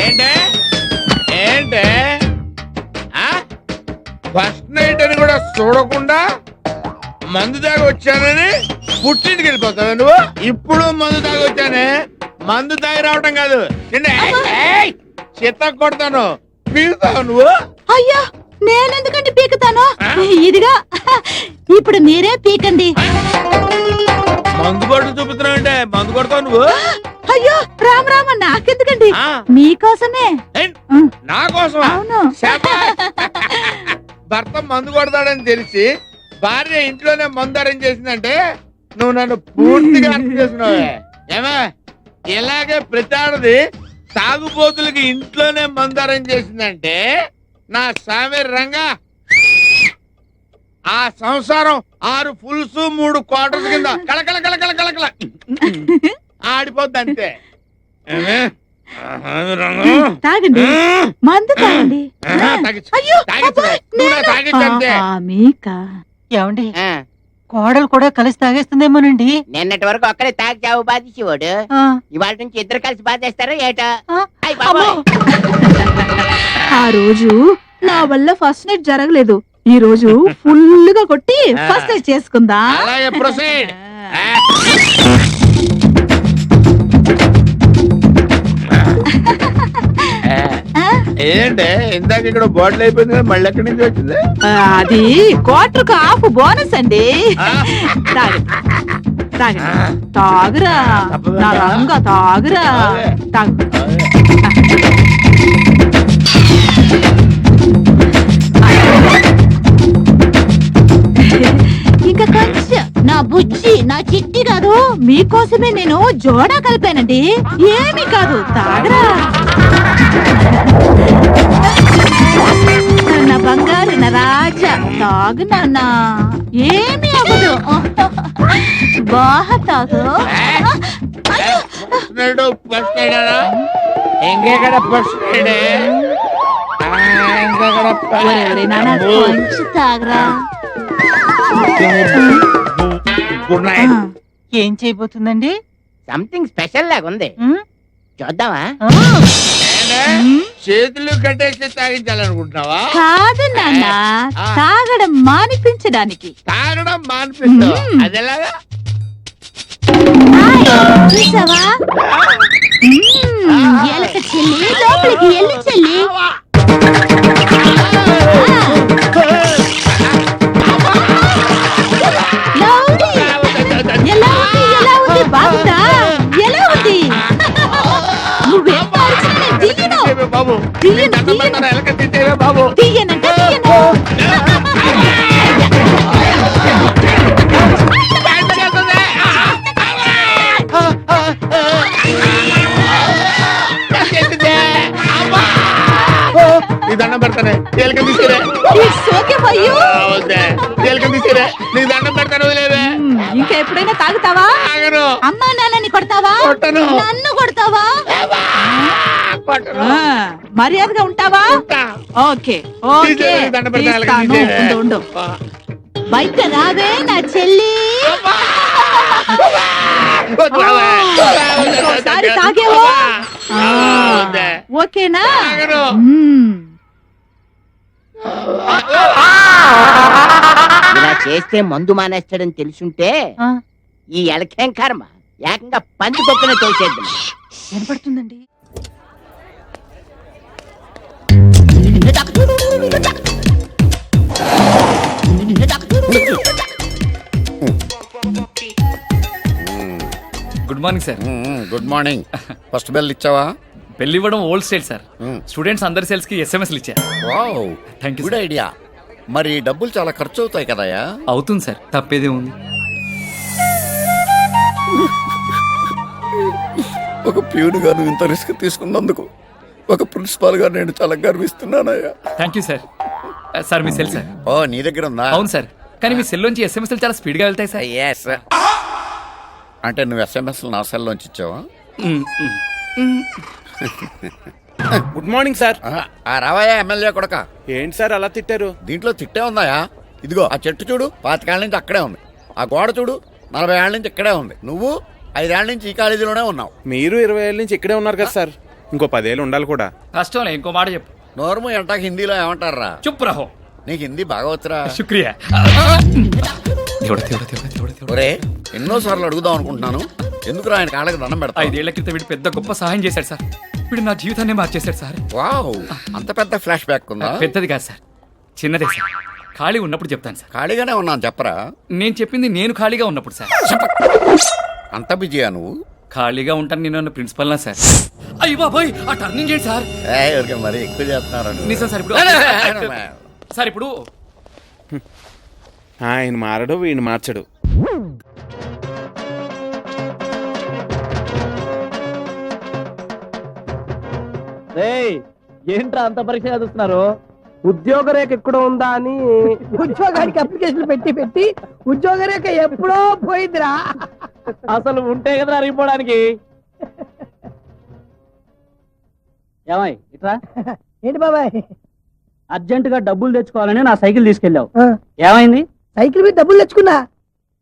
ఏంటే ఏంటే first night అని కూడా చూడకుండా మందు తాగి వచ్చానని పుట్టింటికి వెళ్ళిపోతావు నువ్వు. ఇప్పుడు మందు తాగి వచ్చానే, మందు తాగి రావటం కాదు, చిత్త కొడతాను, పీకుతావు నువ్వు. అయ్యా నేనెందుకండి పీకుతాను, ఇదిగా ఇప్పుడు మీరే పీకండి. మందు కొట్టు చూపుతున్నావు అంటే మందు కొడతావు నువ్వు. అయ్యో రామ్ రామ నాకెందుకండి, మీకోసమే. నా కోసం? అవును. భర్త మందు కొడతాడని తెలిసి భార్య ఇంట్లోనే మందు అరేంజ్ చేసిందంటే నువ్వు నన్ను పూర్తిగా అర్థం చేసుకున్నావే. ఏమే ఇలాగే ప్రచారది తాగుబోతులకి ఇంట్లోనే మందు అరేంజ్ చేసిందంటే నా సామి రంగా ఆ సంసారం 6 ఫుల్స్ 3 క్వార్టర్స్ కింద కలకల కలకల కలకల ఆడిపోద్ది అంతే. తాగండి మందు తాగండి. ఏమండి కోడలు కూడా కలిసి తాగేస్తుందేమోనండి. నిన్నటి వరకు ఒక్కరే తాగి చావు బాధించేవాడు, ఇవాళ నుంచి ఇద్దరు కలిసి బాధేస్తారా ఏటా? ఆ రోజు నా వల్ల ఫస్ట్ నైట్ జరగలేదు, ఈ రోజు ఫుల్ గా కొట్టి ఫస్ట్ నైట్ చేసుకుందా. ఏంటే ఇందాక ఇక్కడ బాటిల్ అయిపోయింది కదా, మళ్ళీ ఎక్కడి నుంచి వచ్చింది? అది క్వార్టర్ హాఫ్ బోనస్ అండి. తాగురా నా రంగా, తాగురా తాగు. ఇంకా కొంచెం నా బుజ్జి, నా చిట్టి కాదు, మీకోసమే నేను జోడా కలిపానండి, ఏమీ కాదు, తాగరా. నా బంగారు నా రాజా, తాగు నాన్న, ఏమీ అవ్వదు, బాగా తాగు. కొంచెం తాగరా. Good night. ఏం చేయబోతుందండి? సంథింగ్ స్పెషల్ లాగా ఉంది, చూద్దామా? చేతులు కట్టేసి తాగించాలనుకుంటున్నావా? కాదు నాన్న, తాగడం మానిపించడానికి. తాగడం మానిపిస్తావా? అదేలాగా చూసావా, ఎలక చెల్లి లోపలికి వెళ్ళి చెల్లి. ఎలా ఉంది బాగుందా? ఎలా ఉంది? నువ్వేం బాబు ఎలక తిట్టేవే బాబు. తీయనంటే తీయను. నీ దండం పెడతానే, ఎలక తీసుకురే. ఎలక తీసుకురే, నీకు దండం పెడతాను, వదిలేవే. ఇంకా ఎప్పుడైనా తాగుతావా? అమ్మా నాన్నని కొడతావా? నన్ను కొడతావా? మర్యాదగా ఉంటావా? ఓకే ఓకే, ఉండు. బయట రావే నా చెల్లి. ఇంకోసారి తాగేవో ఓకేనా? ఇలా చేస్తే మందు మానేస్తాడని తెలుసుంటే ఈ ఎలకేం కర్మ, ఏకంగా పంచి కొక్కనే తోసేద్దాం. వినపడుతుందండి. Good morning sir. Good morning. First bell ఇచ్చావా? బెల్ ఇవ్వడం ఓల్డ్ స్టైల్ సార్. స్టూడెంట్స్ అందరి సెల్స్ కి ఎస్ఎంఎస్లు ఇచ్చారు. Wow, thank you. Good idea. మరి డబ్బులు చాలా ఖర్చు అవుతాయి కదయా? అవుతుంది సార్, తప్పేదే ఉంది. ఒక ప్యూన్ గా నువ్వు ఇంత రిస్క్ తీసుకున్నందుకు ఒక ప్రిన్సిపాల్ గా నేను చాలా గర్విస్తున్నానయ్యా. Thank you sir. సార్ మీ సెల్ సార్. ఓ నీ దగ్గర ఉందా? అవును సార్, కానీ మీ సెల్ నుంచి ఎస్ఎంఎస్లు చాలా స్పీడ్ గా వెళ్తాయి సార్. ఎస్. అంటే నువ్వు ఎస్ఎంఎస్ నా సెల్ లోంచి ఇచ్చావా? Good morning sir. రావాయా ఎమ్మెల్యే కొడక. ఏంటి సార్ అలా తిట్టారు? దీంట్లో తిట్టే ఉందాయా? ఇదిగో ఆ చెట్టు చూడు, 25 ఏళ్ల నుంచి అక్కడే ఉంది. ఆ గోడ చూడు, 40 ఏళ్ల నుంచి ఇక్కడే ఉంది. నువ్వు 5 ఏళ్ల నుంచి ఈ కాలేజీలోనే ఉన్నావు. మీరు 20 ఏళ్ళ నుంచి ఇక్కడే ఉన్నారు కదా సార్. ఇంకో 10 ఏళ్ళు ఉండాలి కూడా. కష్టంలే, ఇంకో మాట చెప్పు. నోర్ము ఎంటాక హిందీలో ఏమంటారా? చుప్ రహో. నీకు హిందీ బాగా వచ్చరా? శుక్రియా. ఒరే ఎన్నోసార్లు అడుగుదాం అనుకుంటున్నాను, ఎందుకు ఆయన కాళ్ళకి దండం పెడతా? 5 ఏళ్ల క్రితం వీడు పెద్ద గొప్ప సహాయం చేశాడు సార్. వీడు నా జీవితాన్ని మార్చేశాడు సార్. వావ్, అంత పెద్ద ఫ్లాష్ బ్యాక్ ఉందా? పెద్దది కాదు సార్, చిన్నదే సార్. ఖాళీ ఉన్నప్పుడు చెప్తాను సార్. ఖాళీగానే ఉన్నాను చెప్పరా? నేను చెప్పింది నేను ఖాళీగా ఉన్నప్పుడు సార్. అంత బిజీయా నువ్వు? ఖాళీగా ఉంటాను నేను ప్రిన్సిపల్ నా సార్. అయ్యి బాబాయ్, ఆ టర్నింగ్ చేయండి సార్. ఎవరికి మరి ఎక్కువ చేస్తున్నారు నిజం సార్. ఇప్పుడు సార్ ఇప్పుడు ఆయన మారడు, వీడిని మార్చడు. ఏంట్రా అంత పరీక్ష చదువుతున్నారు? ఉద్యోగ రేఖ ఎక్కడ ఉందా అని ఉద్యోగానికి అప్లికేషన్ పెట్టి ఉద్యోగ రేఖ ఎప్పుడో పోయిందిరా. అసలు ఉంటే కదా అరిగిపోవడానికి. ఏమై ఇట్రా. ఏంటి బాబాయ్? అర్జెంట్ గా డబ్బులు తెచ్చుకోవాలని నా సైకిల్ తీసుకెళ్ళావు, ఏమైంది? సైకిల్ మీద డబ్బులు తెచ్చుకున్నా.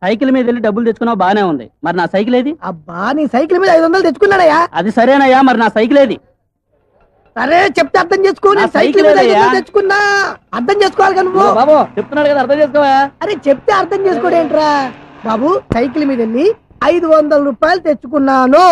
సైకిల్ మీద వెళ్ళి డబ్బులు తెచ్చుకున్నావు, బానే ఉంది. మరి నా సైకిల్ ఏది? అబ్బా, నీ సైకిల్ మీద 500 తెచ్చుకున్నాడయ్యా. అది సరేనయ్యా, మరి నా సైకిల్ ఏది? సరే చెప్తే అర్థం చేసుకో. నా నేను సైకిల్ మీద సైకిల్ 500 తెచ్చుకున్నా. అర్థం చేసుకోవాలి కదా నువ్వు. బాబు చెప్తున్నాడు కదా, అర్థం చేసుకోవా? అరే చెప్తే అర్థం చేసుకోడేంట్రా బాబు? సైకిల్ మీద వెళ్ళి 500 రూపాయలు తెచ్చుకున్నాను,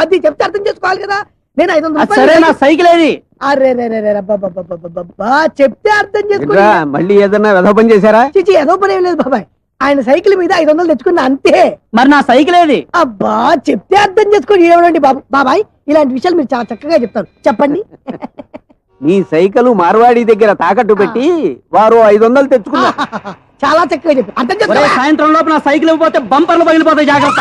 అది చెప్తే అర్థం చేసుకోవాలి కదా. నేను 500 సరే, నా రూపాయలు. సైకిల్ ఏది? అరే రే రే రే అబ్బబ్బబ్బబ్బబ్బబ్బా, చెప్తే అర్థం చేసుకో. మళ్ళీ ఏదన్నా వెధ పని చేశారా? చిచి ఏదో పని ఏం లేదు బాబాయ్. ఆయన సైకిల్ మీద 500 తెచ్చుకున్నా అంతే. మరి నా సైకిల్ ఏది? అబ్బా, చెప్తే అర్థం చేసుకోండి. ఏమండి బాబు బాబాయ్, ఇలాంటి విషయాలు మీరు చాలా చక్కగా చెప్తారు, చెప్పండి. నీ సైకిల్ మార్వాడి దగ్గర తాకట్టు పెట్టి వారు 500 తెచ్చుకున్నా. చాలా చక్కగా చెప్పారు, అర్థం చేసుకో. సాయంత్రం లోపు నా సైకిల్ ఇవ్వకపోతే బంపర్లు పగిలిపోతాయి, జాగ్రత్త.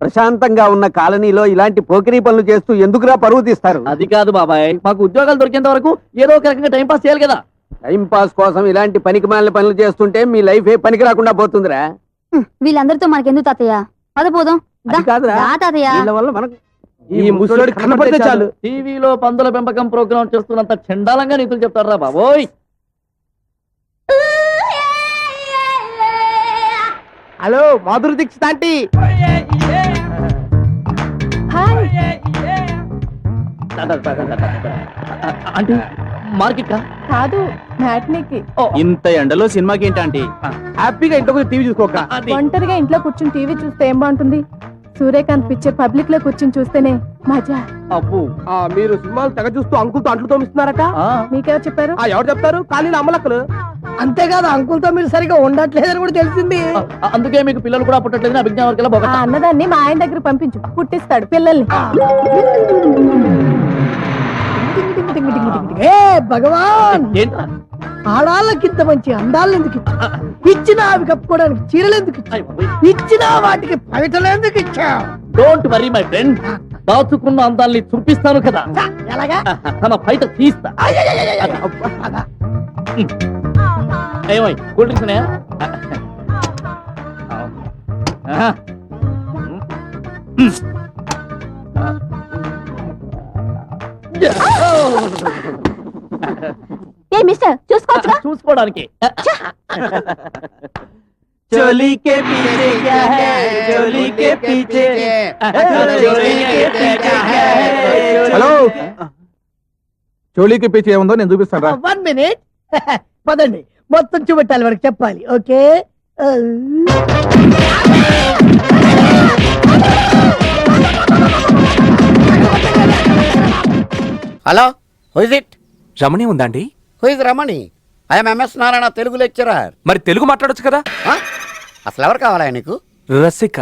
ప్రశాంతంగా ఉన్న కాలనీలో ఇలాంటి పోకిరీ పనులు చేస్తూ ఎందుకురా పరువు తీస్తారు? అది కాదు బాబాయ్, మాకు ఉద్యోగాలు దొరికేంత వరకు ఏదో ఒక రకంగా టైం పాస్ చేయాలి కదా. టైం పాస్ కోసం ఇలాంటి పనికి మాలిన పనులు చేస్తుంటే మీ లైఫ్ ఏ పనికి రాకుండా పోతుందిరా. వీళ్ళందరితో మనకెందుకు తాతయ్య? పద పోదాం. అది కాదురా, రా తాతయ్య. వీళ్ళ వల్ల మనకు ఈ ముసలోడి కనపడితే చాలు. టీవీలో పందుల పెంపకం ప్రోగ్రామ్ చేస్తున్నంత చండాలంగా నీతులు చెప్తారా బాబోయ్. Hello, Madhuri Dixit aunty. Aunty market కాదు, మ్యాట్నీకి. ఇంత ఎండలో సినిమాకి ఏంటంటే హ్యాపీగా ఇంట్లో టీవీ చూసుకోక. ఒంటరిగా ఇంట్లో కూర్చుని టీవీ చూస్తే ఏం బాగుంటుంది? సూర్యకాంత్ పిక్చర్ పబ్లిక్ లో కూర్చుని చూస్తేనే మజా. అప్పు, మీరు సినిమాలు తెగ చూస్తూ అంకుల్తో అంట్లు తోమిస్తున్నారట. మీకెవరు చెప్పారు? ఎవరు చెప్తారు? ఖాళీలు అమ్మలక్కలు. అంతేకాదు, అంకుల్తో మీరు సరిగా ఉండట్లేదని కూడా తెలిసింది. అందుకే మీకు పిల్లలు కూడా పుట్టట్లేదు. అభిజ్ఞా వర్గంలో ఆ అన్నదాన్ని మా ఆయన దగ్గర పంపించు, పుట్టిస్తాడు పిల్లల్ని. ఏ భగవాన్, ఏంట్రా? ఆడాళ్ళకింత మంచి అందాలను ఎందుకు ఇచ్చా? ఇచ్చిన అవి కప్పుకోవడానికి చీరలు ఎందుకు ఇచ్చా? ఇచ్చిన వాటికి పవిటలు ఎందుకు ఇచ్చా? డోంట్ వరీ మై ఫ్రెండ్, దాచుకున్న అందాల్ని చూపిస్తాను కదా. ఎలాగా? తన బయట తీస్తా. ఏమై కూల్ డ్రింక్స్ ఉన్నాయా? ఏ మిస్టర్, చూసుకోవచ్చుగా. చూసుకోవడానికి. చోలీ కే పీछे क्या है, చోలీ కే పీछे, చోలీ కే పీछे क्या है. హలో, చోళీకి పిచ్చి ఏముందో నేను చూపిస్తాను. 1 minute. పదండి, మొత్తం చూపెట్టాలి, వరకు చెప్పాలి. Okay. Hello, who is it? Ramani ఉందండి? Who is Ramani? I'm MS Narayana, Telugu lecturer. మరి తెలుగు మాట్లాడొచ్చు కదా. అసలు ఎవరు కావాలా నీకు? రసిక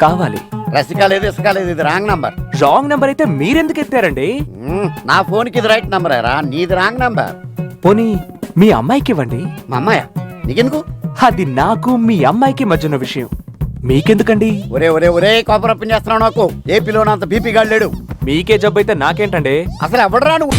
కావాలి. రసిక లేదు, ఇసుక లేదు, ఇది రాంగ్ నంబర్. రాంగ్ నెంబర్ అయితే మీరెందుకు ఎత్తారండి? నా ఫోన్ కి ఇది రైట్ నంబర్ రా, నీది రాంగ్ నంబర్. పోనీ మీ అమ్మాయికి ఇవ్వండి. మా అమ్మాయ నీకెందుకు? అది నాకు మీ అమ్మాయికి మధ్యన విషయం, మీకెందుకండి? ఒరే ఒరే ఒరే, కోపరప్పని చేస్తున్నావు నాకు. ఏపీలో అంత బీపీ గాడు లేడు. మీకే జబ్బు అయితే నాకేంటండి? అసలు ఎవడరా నువ్వు?